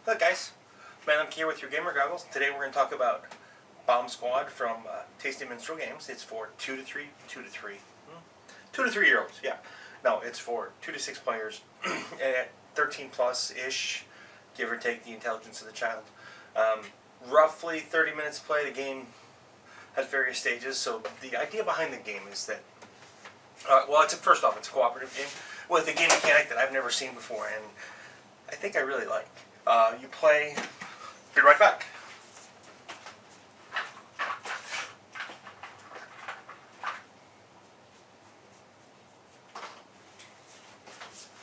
Hello guys, Man I'm here with your gamer goggles. Today we're going to talk about Bomb Squad from Tasty Minstrel Games. It's for 2 to 3 year olds, yeah. No, it's for 2 to 6 players at 13 plus-ish, give or take the intelligence of the child. Roughly 30 minutes to play. The game has various stages, so the idea behind the game is that, first off, it's a cooperative game with a game mechanic that I've never seen before, and I think I really like. You play. Be right back.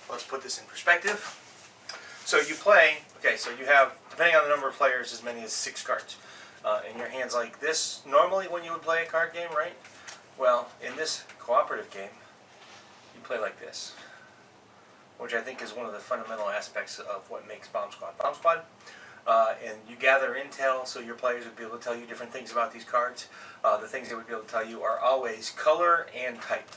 Let's put this in perspective. So you play. Okay, so you have, depending on the number of players, as many as 6 cards in your hands, like this. Normally, when you would play a card game, right? Well, in this cooperative game, you play like this, which I think is one of the fundamental aspects of what makes Bomb Squad. Bomb Squad, and you gather intel, so your players would be able to tell you different things about these cards. The things they would be able to tell you are always color and type.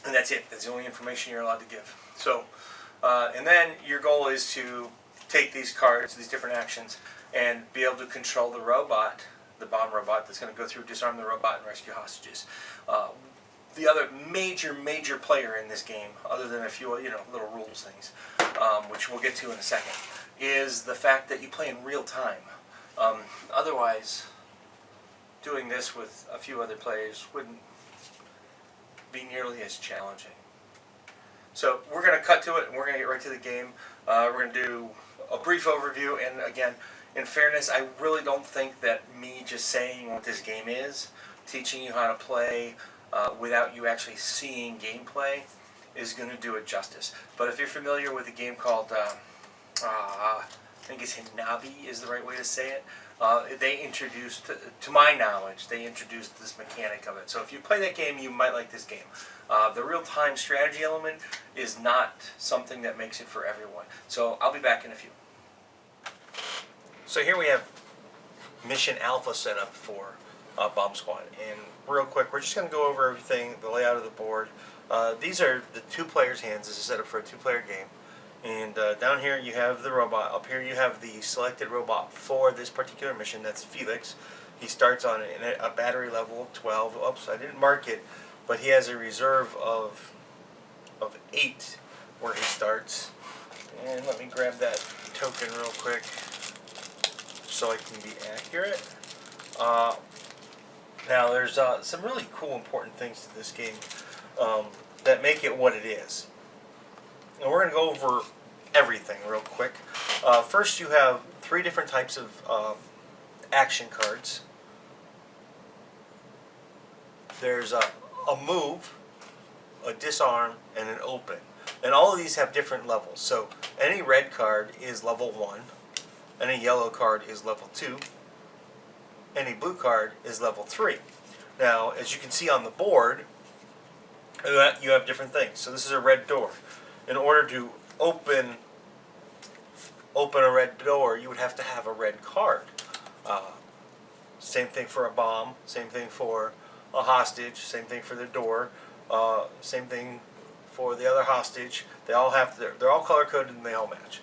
And that's it. That's the only information you're allowed to give. So, and then your goal is to take these cards, these different actions, and be able to control the robot, the bomb robot that's going to go through, disarm the robot, and rescue hostages. The other major player in this game, other than a few little rules things, which we'll get to in a second, is the fact that you play in real time. Otherwise, doing this with a few other players wouldn't be nearly as challenging. So we're going to cut to it, and we're going to get right to the game. We're going to do a brief overview, and again, in fairness, I really don't think that me just saying what this game is, teaching you how to play without you actually seeing gameplay, is going to do it justice. But if you're familiar with a game called, I think it's Hinabi is the right way to say it, they introduced, to my knowledge, they introduced this mechanic of it. So if you play that game, you might like this game. The real-time strategy element is not something that makes it for everyone. So I'll be back in a few. So here we have Mission Alpha set up for Bomb Squad. And real quick, we're just going to go over everything, the layout of the board. These are the 2 players' hands. This is set up for a 2-player game. And down here you have the robot. Up here you have the selected robot for this particular mission. That's Felix. He starts on a battery level of 12. Oops, I didn't mark it, but he has a reserve of 8 where he starts. And let me grab that token real quick so I can be accurate. Now there's some really cool important things to this game that make it what it is. And we're going to go over everything real quick. First, you have 3 different types of action cards. There's a move, a disarm, and an open. And all of these have different levels. So any red card is level 1, any yellow card is level 2, any blue card is level 3. Now, as you can see on the board, you have different things. So this is a red door. In order to open a red door, you would have to have a red card. Same thing for a bomb, same thing for a hostage, same thing for the door, same thing for the other hostage. They're all color coded and they all match.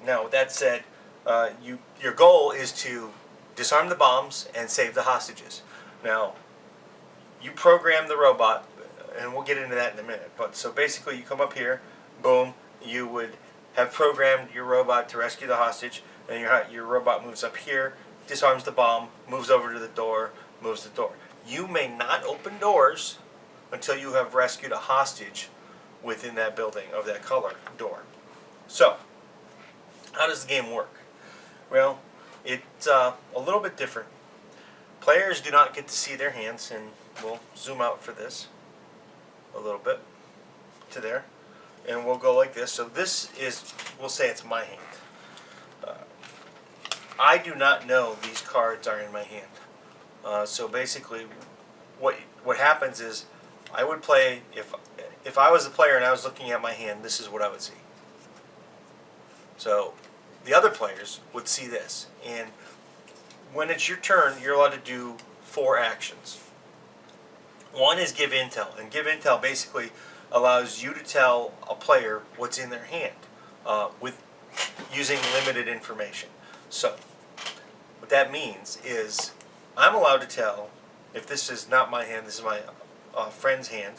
Now, with that said, your goal is to disarm the bombs and save the hostages. Now, you program the robot, and we'll get into that in a minute. But so basically, you come up here, boom, you would have programmed your robot to rescue the hostage, and your robot moves up here, disarms the bomb, moves over to the door, moves the door. You may not open doors until you have rescued a hostage within that building of that color door. So, how does the game work? Well, it's a little bit different. Players do not get to see their hands, and we'll zoom out for this a little bit to there, and we'll go like this. So this is, we'll say it's my hand. I do not know these cards are in my hand. So basically, what happens is, I would play, if I was the player and I was looking at my hand, this is what I would see. So the other players would see this, and when it's your turn, you're allowed to do 4 actions. One is give intel, and give intel basically allows you to tell a player what's in their hand with using limited information. So what that means is I'm allowed to tell, if this is not my hand, this is my friend's hand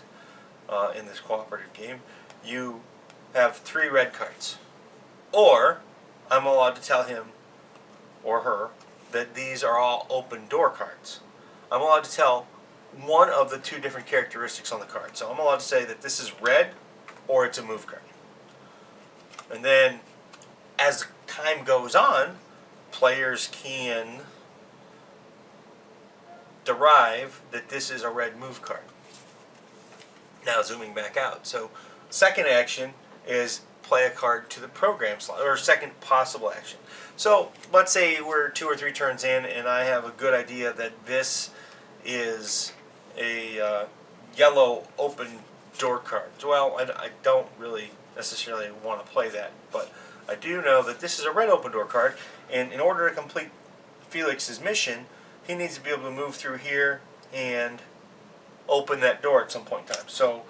in this cooperative game, you have 3 red cards. Or I'm allowed to tell him or her that these are all open door cards. I'm allowed to tell one of the 2 different characteristics on the card. So I'm allowed to say that this is red or it's a move card. And then as time goes on, players can derive that this is a red move card. Now zooming back out. So second action is play a card to the program slot, or second possible action. So let's say we're 2 or 3 turns in and I have a good idea that this is a yellow open door card. Well, I don't really necessarily want to play that, but I do know that this is a red open door card, and in order to complete Felix's mission, he needs to be able to move through here and open that door at some point in time. So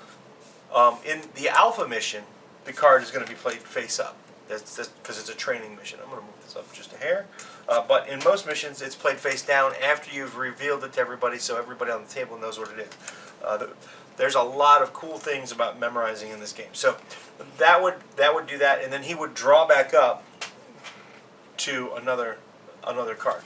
in the alpha mission, the card is going to be played face up. That's because it's a training mission. I'm going to move this up just a hair. But in most missions, it's played face down after you've revealed it to everybody, so everybody on the table knows what it is. There's a lot of cool things about memorizing in this game. So that would do that, and then he would draw back up to another card.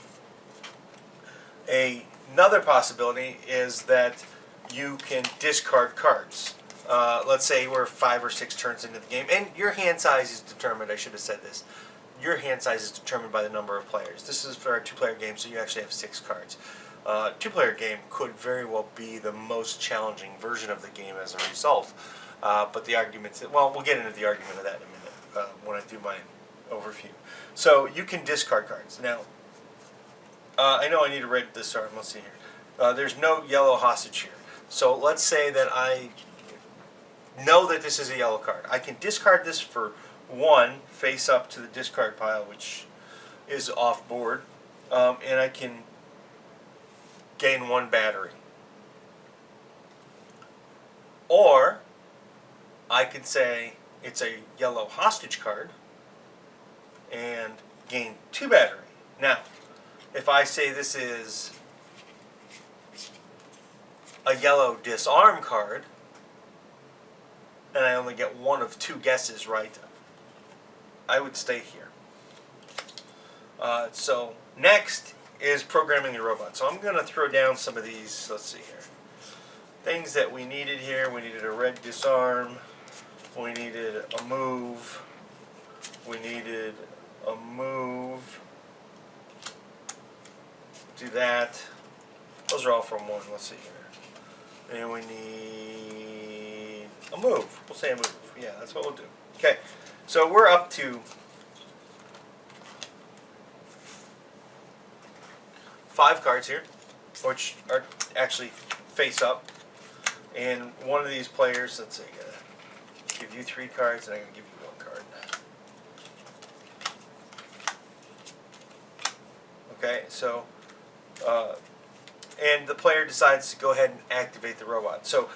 Another possibility is that you can discard cards. Let's say we're 5 or 6 turns into the game, and your hand size is determined. I should have said this. Your hand size is determined by the number of players. This is for a 2-player game, so you actually have 6 cards. 2-player game could very well be the most challenging version of the game as a result. But the arguments, well, we'll get into the argument of that in a minute when I do my overview. So you can discard cards. Now, I know I need to write this arm. Let's see here. There's no yellow hostage here. So let's say that I know that this is a yellow card. I can discard this for 1 face up to the discard pile, which is off board, and I can gain 1 battery. Or I could say it's a yellow hostage card and gain 2 battery. Now, if I say this is a yellow disarm card, and I only get 1 of 2 guesses right, I would stay here. So next is programming the robot. So I'm going to throw down some of these, let's see here, things that we needed here. We needed a red disarm, we needed a move, we needed a move, do that. Those are all from 1, let's see here. And we need a move. We'll say a move. Yeah, that's what we'll do. Okay, so we're up to 5 cards here, which are actually face up. And one of these players, let's see, I'm gonna give you 3 cards, and I'm gonna give you 1 card. Okay, so and the player decides to go ahead and activate the robot. So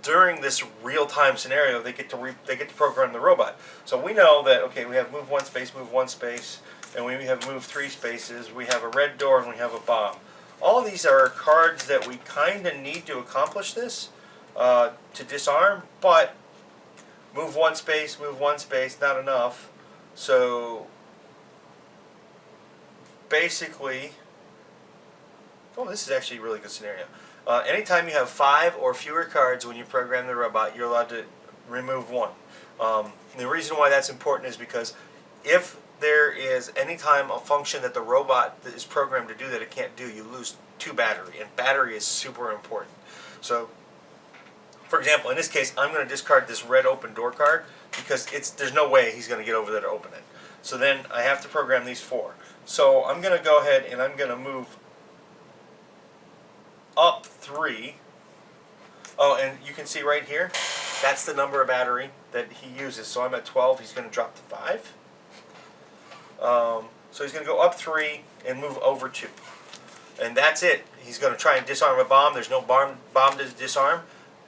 during this real-time scenario, they get to program the robot. So we know that, okay, we have move 1 space, and we have move 3 spaces. We have a red door, and we have a bomb. All of these are cards that we kind of need to accomplish this to disarm, but move 1 space, not enough. So basically, oh, this is actually a really good scenario. Anytime you have 5 or fewer cards when you program the robot, you're allowed to remove 1. The reason why that's important is because if there is any time a function that the robot is programmed to do that it can't do, you lose 2 battery, and battery is super important. So, for example, in this case, I'm going to discard this red open door card because there's no way he's going to get over there to open it. So then I have to program these 4. So I'm going to go ahead and I'm going to move up 3. Oh, and you can see right here, that's the number of battery that he uses. So I'm at 12, he's going to drop to 5. So he's going to go up 3 and move over 2. And that's it. He's going to try and disarm a bomb. There's no bomb to disarm.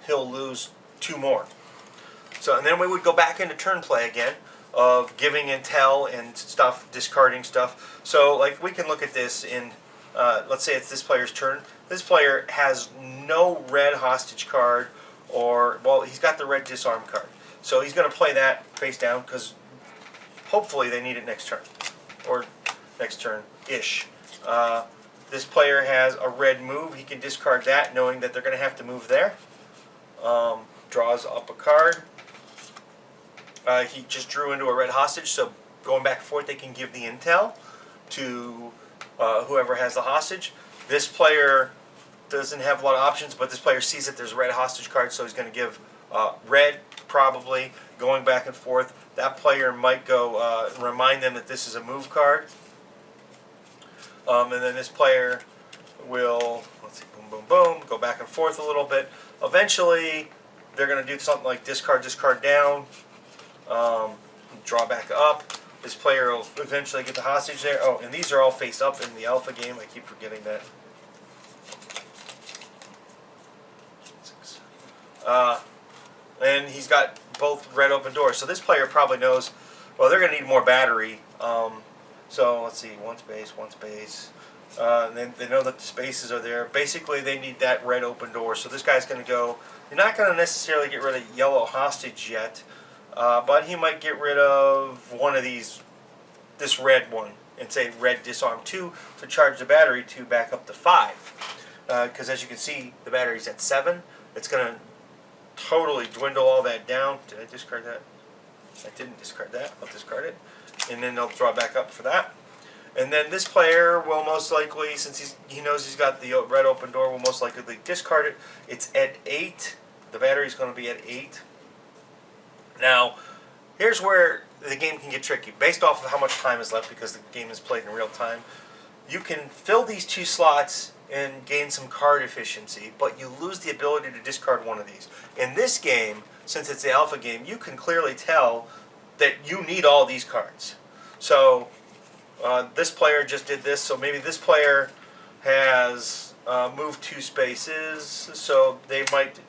He'll lose 2 more. So, and then we would go back into turn play again of giving intel and stuff, discarding stuff. So, like, we can look at this in, let's say it's this player's turn. This player has no red hostage card, or, well, he's got the red disarm card. So he's going to play that face down because hopefully they need it next turn, or next turn-ish. This player has a red move. He can discard that knowing that they're going to have to move there. Draws up a card. He just drew into a red hostage, so going back and forth they can give the intel to whoever has the hostage. This player doesn't have a lot of options, but this player sees that there's a red hostage card, so he's going to give red, probably, going back and forth. That player might go remind them that this is a move card. And then this player will, let's see, boom, boom, boom, go back and forth a little bit. Eventually, they're going to do something like discard down, draw back up. This player will eventually get the hostage there. Oh, and these are all face up in the alpha game. I keep forgetting that. And he's got both red open doors. So this player probably knows, well, they're going to need more battery. So let's see, one space. And then they know that the spaces are there. Basically, they need that red open door. So this guy's going to go, you're not going to necessarily get rid of yellow hostage yet, but he might get rid of one of these, this red one, and say red disarm 2 to charge the battery to back up to 5. Because as you can see, the battery's at 7. It's going to totally dwindle all that down. Did I discard that? I didn't discard that. I'll discard it. And then they'll draw back up for that. And then this player will most likely, since he knows he's got the red open door, will most likely discard it. It's at 8. The battery's going to be at 8. Now, here's where the game can get tricky. Based off of how much time is left, because the game is played in real time, you can fill these 2 slots and gain some card efficiency, but you lose the ability to discard one of these. In this game, since it's the alpha game, you can clearly tell that you need all these cards. So this player just did this, so maybe this player has moved 2 spaces, so they might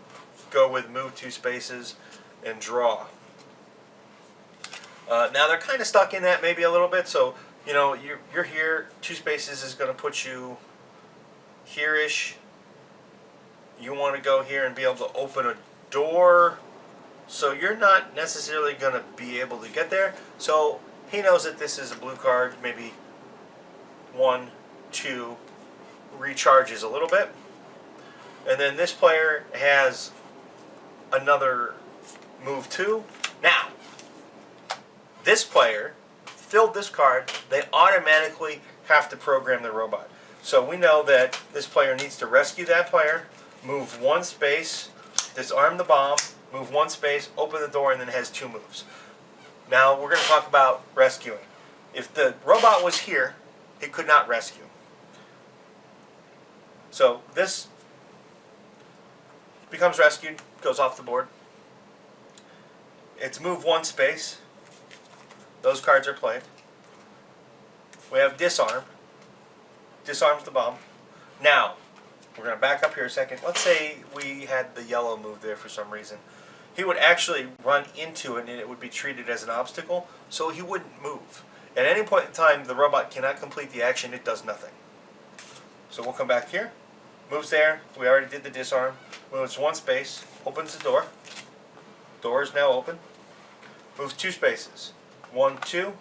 go with move 2 spaces and draw. Now they're kind of stuck in that maybe a little bit, so you know, you're here, 2 spaces is going to put you here-ish. You want to go here and be able to open a door, so you're not necessarily going to be able to get there. So he knows that this is a blue card, maybe 1, 2, recharges a little bit. And then this player has another move 2. Now, this player filled this card, they automatically have to program the robot. So we know that this player needs to rescue that player, move 1 space, disarm the bomb, move 1 space, open the door, and then has 2 moves. Now we're going to talk about rescuing. If the robot was here, it could not rescue. So this becomes rescued, goes off the board. It's move 1 space. Those cards are played. We have disarm. Disarms the bomb. Now, we're going to back up here a second. Let's say we had the yellow move there for some reason. He would actually run into it and it would be treated as an obstacle, so he wouldn't move. At any point in time, the robot cannot complete the action. It does nothing. So we'll come back here. Moves there. We already did the disarm. Moves 1 space. Opens the door. Door is now open. Moves 2 spaces. 1, 2.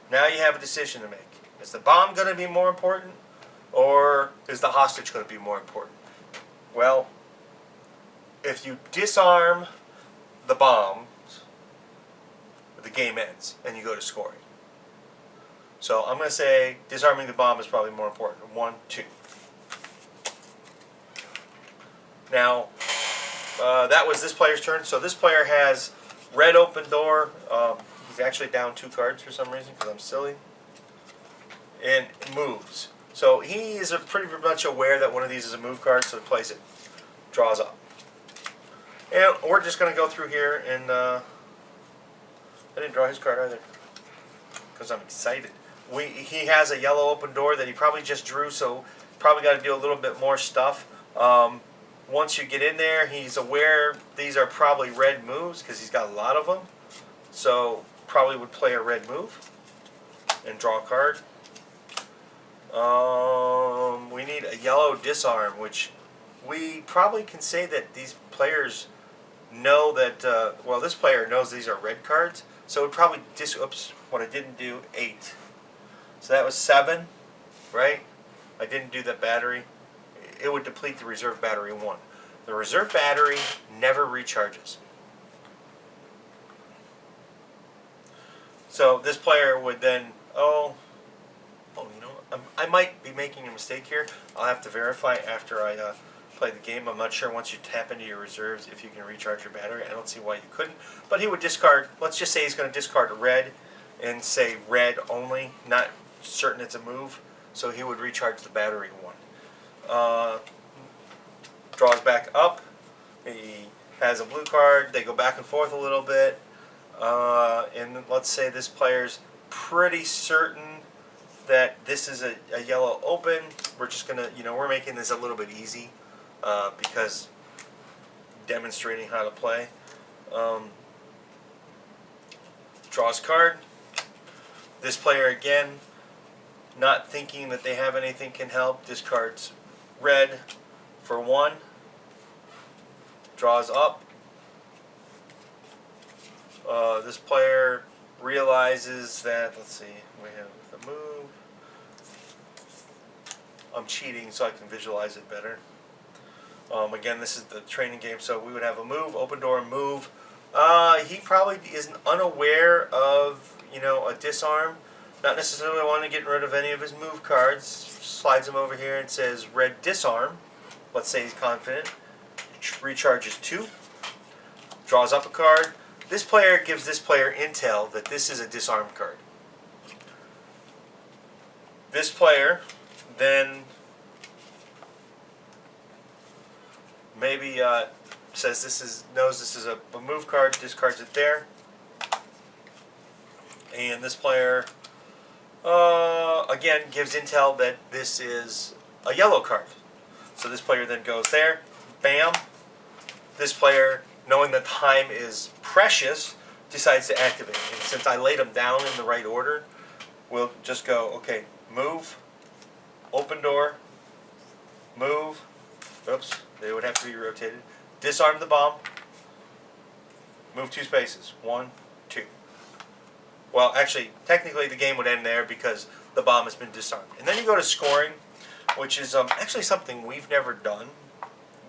Now you have a decision to make. Is the bomb going to be more important, or is the hostage going to be more important? Well, if you disarm the bomb, the game ends, and you go to scoring. So I'm going to say disarming the bomb is probably more important. 1, 2. Now, that was this player's turn. So this player has red open door. He's actually down 2 cards for some reason, because I'm silly. And moves. So he is pretty much aware that one of these is a move card, so he plays it. Draws up. And we're just going to go through here, and I didn't draw his card either, because I'm excited. He has a yellow open door that he probably just drew, so probably got to do a little bit more stuff. once you get in there, he's aware these are probably red moves because he's got a lot of them. So probably would play a red move and draw a card. We need a yellow disarm, which we probably can say that these players know that, well, this player knows these are red cards, so it probably oops, what I didn't do, 8. So that was 7, right? I didn't do the battery. It would deplete the reserve battery 1. The reserve battery never recharges. So this player would then, oh, you know, I might be making a mistake here. I'll have to verify after I play the game. I'm not sure once you tap into your reserves if you can recharge your battery. I don't see why you couldn't. But he would discard, let's just say he's going to discard a red and say red only, not certain it's a move. So he would recharge the battery 1. Draws back up. He has a blue card. They go back and forth a little bit. And let's say this player's pretty certain that this is a yellow open. We're just going to, you know, we're making this a little bit easy because demonstrating how to play. Draws card. This player again, not thinking that they have anything can help, discards red for 1. Draws up. This player realizes that, let's see, we have the move. I'm cheating so I can visualize it better. Again, this is the training game, so we would have a move, open door, move. He probably is unaware of, you know, a disarm. Not necessarily wanting to get rid of any of his move cards. Slides him over here and says red disarm. Let's say he's confident. Recharges 2. Draws up a card. This player gives this player intel that this is a disarm card. This player then maybe says knows this is a move card, discards it there. And this player again gives intel that this is a yellow card. So this player then goes there, bam. This player, knowing that time is precious, decides to activate. And since I laid them down in the right order, we'll just go, okay, move, open door, move, oops, they would have to be rotated, disarm the bomb, move 2 spaces, 1, 2. Well, actually, technically the game would end there because the bomb has been disarmed. And then you go to scoring, which is actually something we've never done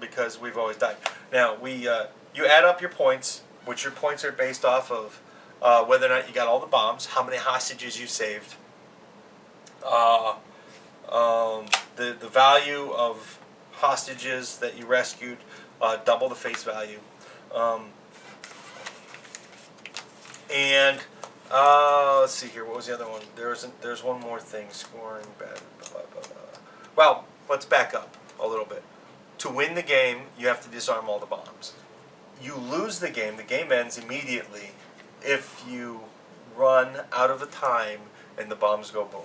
because we've always died. Now, you add up your points, which your points are based off of whether or not you got all the bombs, how many hostages you saved, the value of hostages that you rescued, double the face value, and let's see here. What was the other one? There's one more thing. Scoring, bad, blah, blah, blah. Well, let's back up a little bit. To win the game, you have to disarm all the bombs. You lose the game ends immediately if you run out of the time and the bombs go boom.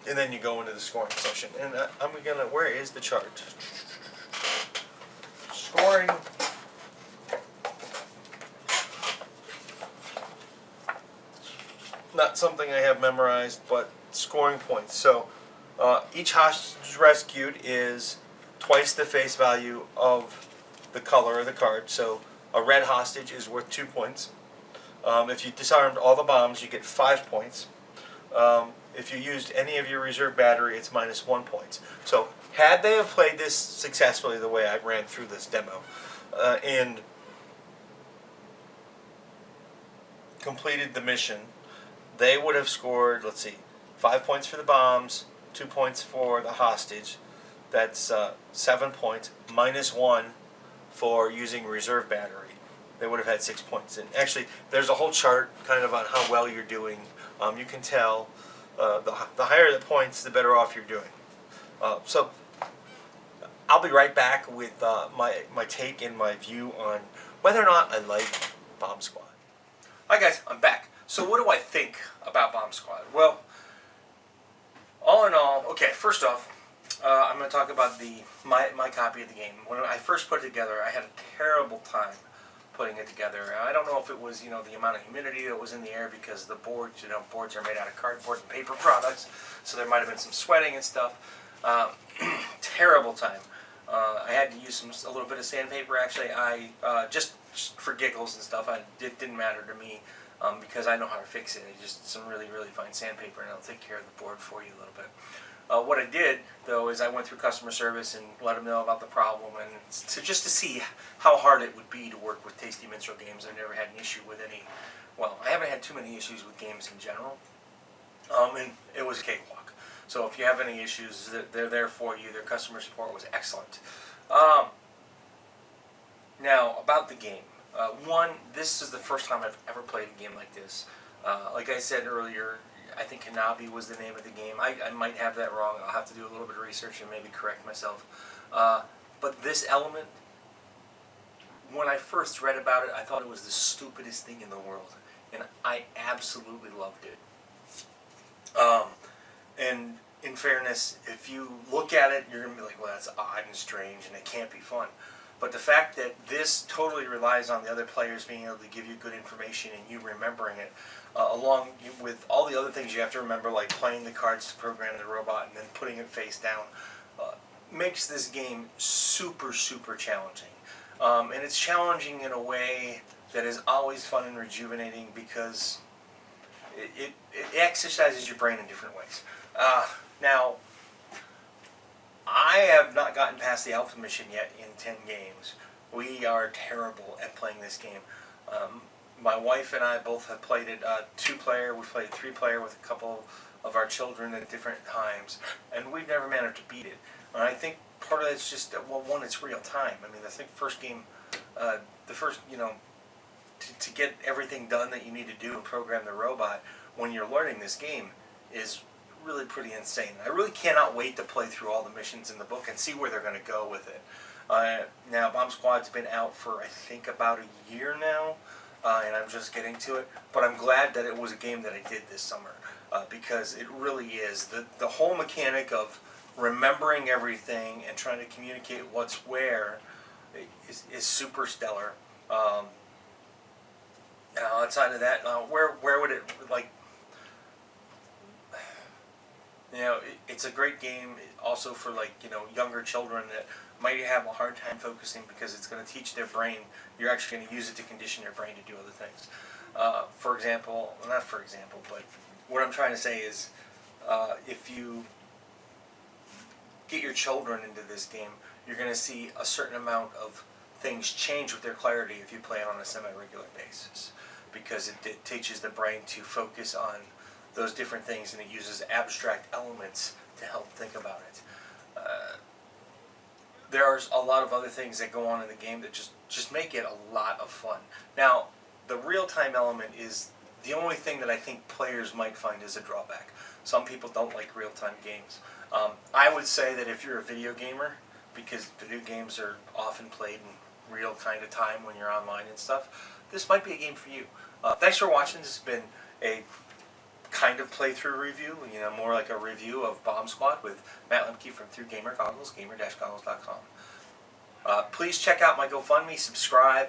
And then you go into the scoring session. And where is the chart? Scoring. Not something I have memorized, but scoring points. So each hostage rescued is twice the face value of the color of the card. So a red hostage is worth 2 points. If you disarmed all the bombs, you get 5 points. If you used any of your reserve battery, it's minus 1 point. So had they have played this successfully the way I ran through this demo and completed the mission, they would have scored, let's see, 5 points for the bombs, 2 points for the hostage. That's 7 points, minus 1 for using reserve battery. They would have had 6 points. And actually, there's a whole chart kind of on how well you're doing. You can tell the higher the points, the better off you're doing. So I'll be right back with my take and my view on whether or not I like Bomb Squad. Hi guys, I'm back. So what do I think about Bomb Squad? Well, all in all, okay, first off, I'm going to talk about my copy of the game. When I first put it together, I had a terrible time putting it together. I don't know if it was, the amount of humidity that was in the air because the boards, boards are made out of cardboard and paper products, so there might have been some sweating and stuff. Terrible time. I had to use a little bit of sandpaper. Actually, I just for giggles and stuff. It didn't matter to me because I know how to fix it. It's just some really fine sandpaper, and it'll take care of the board for you a little bit. What I did though is I went through customer service and let them know about the problem, and just to see how hard it would be to work with Tasty Minstrel games. I've never had an issue with any. Well, I haven't had too many issues with games in general, and it was a cakewalk. So if you have any issues, they're there for you. Their customer support was excellent. Now, about the game. One, this is the first time I've ever played a game like this. Like I said earlier, I think Hanabi was the name of the game. I might have that wrong. I'll have to do a little bit of research and maybe correct myself. But this element, when I first read about it, I thought it was the stupidest thing in the world. And I absolutely loved it. And in fairness, if you look at it, you're going to be like, well, that's odd and strange and it can't be fun. But the fact that this totally relies on the other players being able to give you good information and you remembering it, along with all the other things you have to remember, like playing the cards to program the robot and then putting it face down, makes this game super challenging. And it's challenging in a way that is always fun and rejuvenating because it exercises your brain in different ways. Now, I have not gotten past the alpha mission yet in 10 games. We are terrible at playing this game. My wife and I both have played it 2-player. We've played 3-player with a couple of our children at different times, and we've never managed to beat it. And I think part of it's just, well, one, it's real time. I mean, I think first game, the first, to get everything done that you need to do and program the robot when you're learning this game is really pretty insane. I really cannot wait to play through all the missions in the book and see where they're going to go with it. Now, Bomb Squad's been out for, I think, about a year now, and I'm just getting to it. But I'm glad that it was a game that I did this summer, because it really is. The whole mechanic of remembering everything and trying to communicate what's where is super stellar. Outside of that, where would it, like, it's a great game also for, like, younger children that might have a hard time focusing because it's going to teach their brain. You're actually going to use it to condition your brain to do other things. For example, not for example, but what I'm trying to say is if you get your children into this game, you're going to see a certain amount of things change with their clarity if you play it on a semi-regular basis, because it teaches the brain to focus on those different things, and it uses abstract elements to help think about it. There's a lot of other things that go on in the game that just make it a lot of fun. Now, the real-time element is the only thing that I think players might find is a drawback. Some people don't like real-time games. I would say that if you're a video gamer, because video games are often played in real kind of time when you're online and stuff, this might be a game for you. Thanks for watching. This has been a kind of playthrough review, more like a review of Bomb Squad with Matt Lemke from Through Gamer Goggles, gamer-goggles.com. Please check out my GoFundMe, subscribe,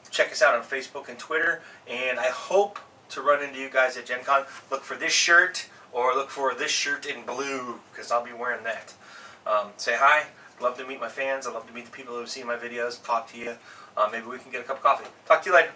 check us out on Facebook and Twitter, and I hope to run into you guys at Gen Con. Look for this shirt, or look for this shirt in blue, because I'll be wearing that. Say hi. Love to meet my fans. I love to meet the people who have seen my videos, talk to you. Maybe we can get a cup of coffee. Talk to you later.